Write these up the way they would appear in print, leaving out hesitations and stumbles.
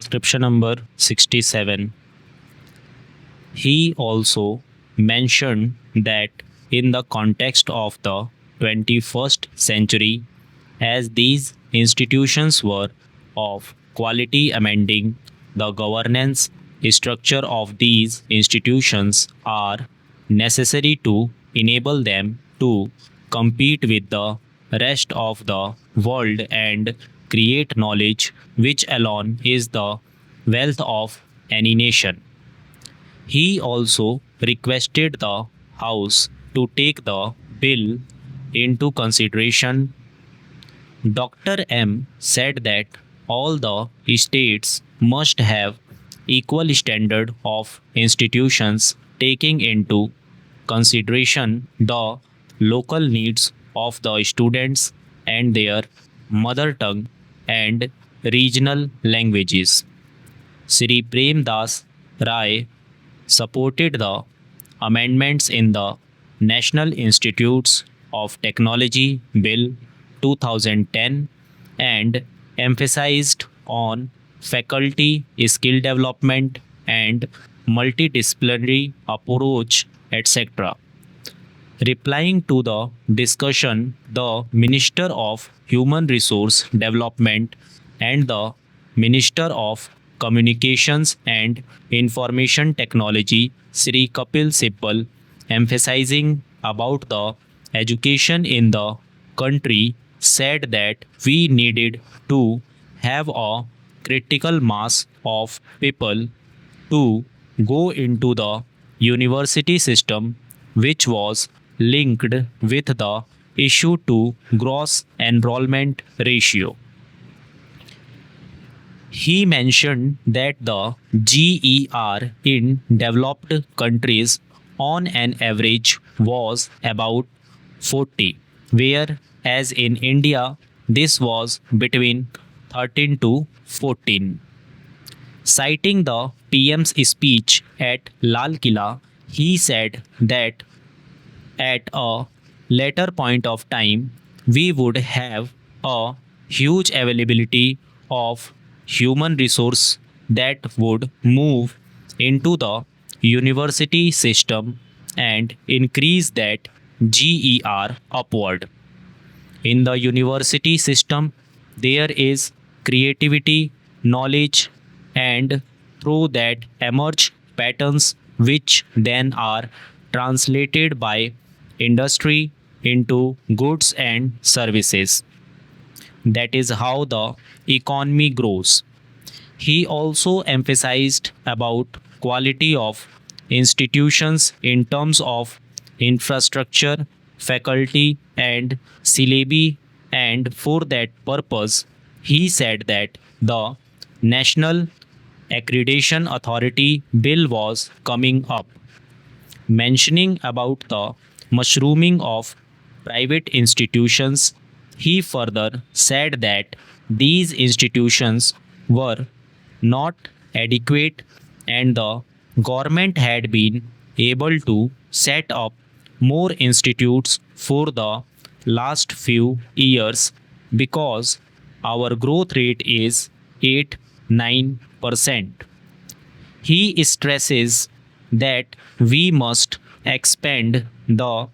transcription number 67. He also mentioned that in the context of the 21st century, as these institutions were of quality, amending the governance structure of these institutions are necessary to enable them to compete with the rest of the world and create knowledge, which alone is the wealth of any nation. He also requested the House to take the bill into consideration. Dr. M said that all the states must have equal standard of institutions taking into consideration the local needs of the students and their mother tongue and regional languages. Sri Prem Das Rai supported the amendments in the National Institutes of Technology Bill 2010 and emphasized on faculty skill development and multidisciplinary approach, etc. Replying to the discussion, the Minister of Human Resource Development and the Minister of Communications and Information Technology, Sri Kapil Sibal, emphasizing about the education in the country, said that we needed to have a critical mass of people to go into the university system, which was linked with the issue to gross enrollment ratio. He mentioned that the GER in developed countries on an average was about 40, whereas in India this was between 13 to 14. Citing the PM's speech at Lal Killa, he said that at a later point of time, we would have a huge availability of human resource that would move into the university system and increase that GER upward. In the university system, there is creativity, knowledge, and through that emerge patterns which then are translated by industry into goods and services. That is how the economy grows. He also emphasized about quality of institutions in terms of infrastructure, faculty and syllabi, and for that purpose he said that the National Accreditation Authority bill was coming up. Mentioning about the mushrooming of private institutions, he further said that these institutions were not adequate and the government had been able to set up more institutes for the last few years because our growth rate is 8 9%. He stresses that we must expand the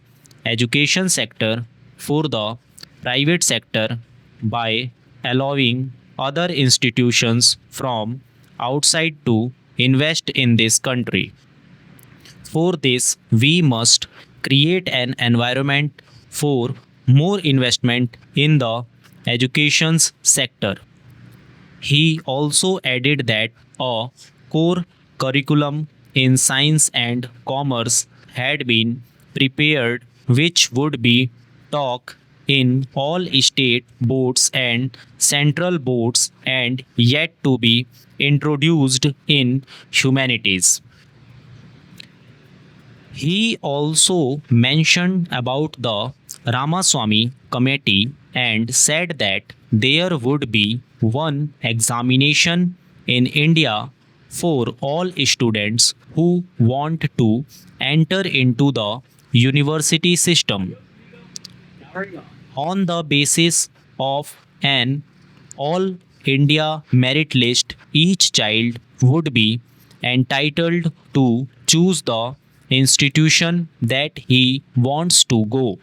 education sector for the private sector by allowing other institutions from outside to invest in this country. For this, we must create an environment for more investment in the education sector. He also added that a core curriculum in science and commerce had been prepared, which would be taught in all state boards and central boards and yet to be introduced in humanities. He also mentioned about the Ramaswamy committee and said that there would be one examination in India for all students who want to enter into the university system on the basis of an all India merit list, each child would be entitled to choose the institution that he wants to go.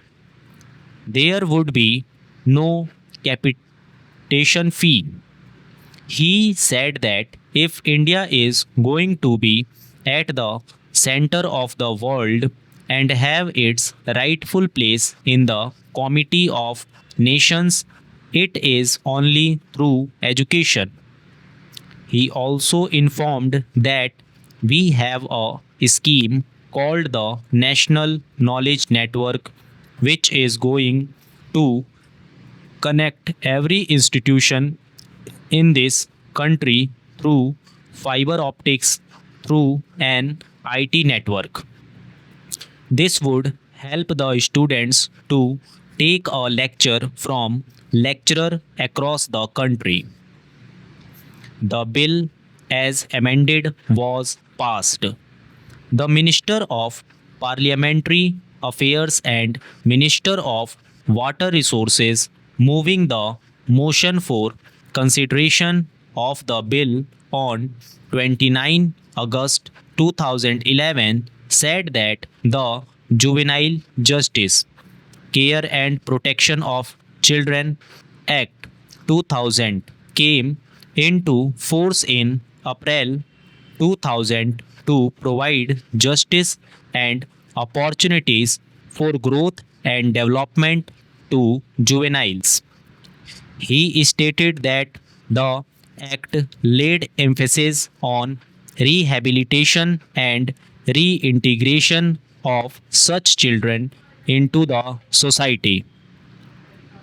There would be no capitation fee. He said that if India is going to be at the center of the world and have its rightful place in the Committee of Nations, it is only through education. He also informed that we have a scheme called the National Knowledge Network, which is going to connect every institution in this country through fiber optics through an IT network. This would help the students to take a lecture from lecturer across the country. The bill as amended was passed. The Minister of Parliamentary Affairs and Minister of Water Resources moving the motion for consideration of the bill on 29 August 2011 said that the Juvenile Justice, Care and Protection of Children Act 2000 came into force in April 2000 to provide justice and opportunities for growth and development to juveniles. He stated that the act laid emphasis on rehabilitation and reintegration of such children into the society.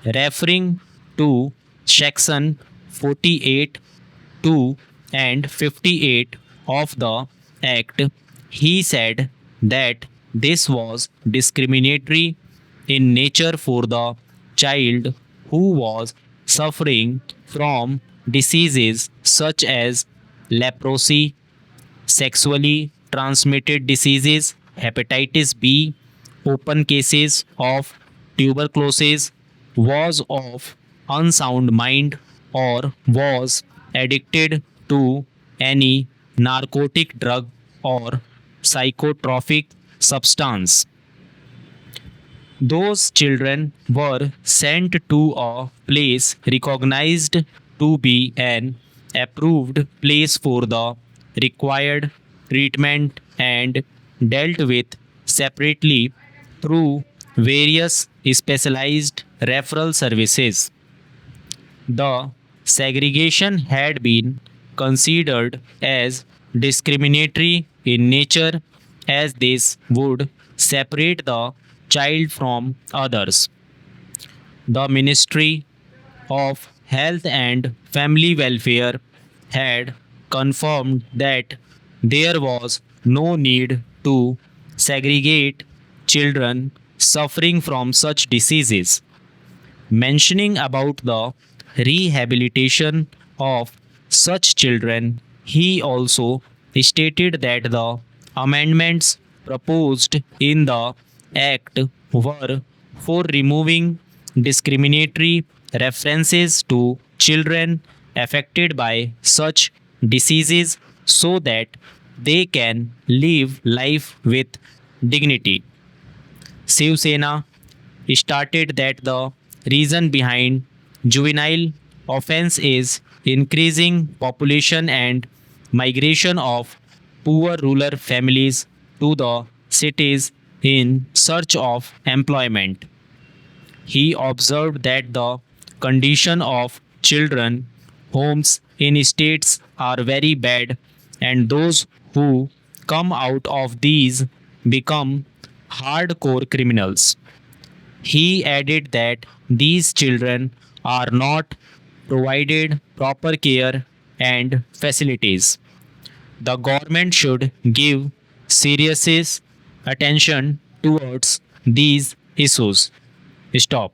Referring to section 48 2 and 58 of the act, he said that this was discriminatory in nature for the child who was suffering from diseases such as leprosy, sexually transmitted diseases, hepatitis B, open cases of tuberculosis, was of unsound mind, or was addicted to any narcotic drug or psychotropic substance. Those children were sent to a place recognized to be an approved place for the required treatment and dealt with separately through various specialized referral services. The segregation had been considered as discriminatory in nature as this would separate the child from others. The Ministry of Health and Family Welfare had confirmed that there was no need to segregate children suffering from such diseases. Mentioning about the rehabilitation of such children, he also stated that the amendments proposed in the Act were for removing discriminatory references to children affected by such diseases so that they can live life with dignity. Shiv Sena stated that the reason behind juvenile offense is increasing population and migration of poor rural families to the cities in search of employment. He observed that the condition of children homes in states are very bad and those who come out of these become hardcore criminals. He added that these children are not provided proper care and facilities. The government should give serious attention towards these issues. Stop.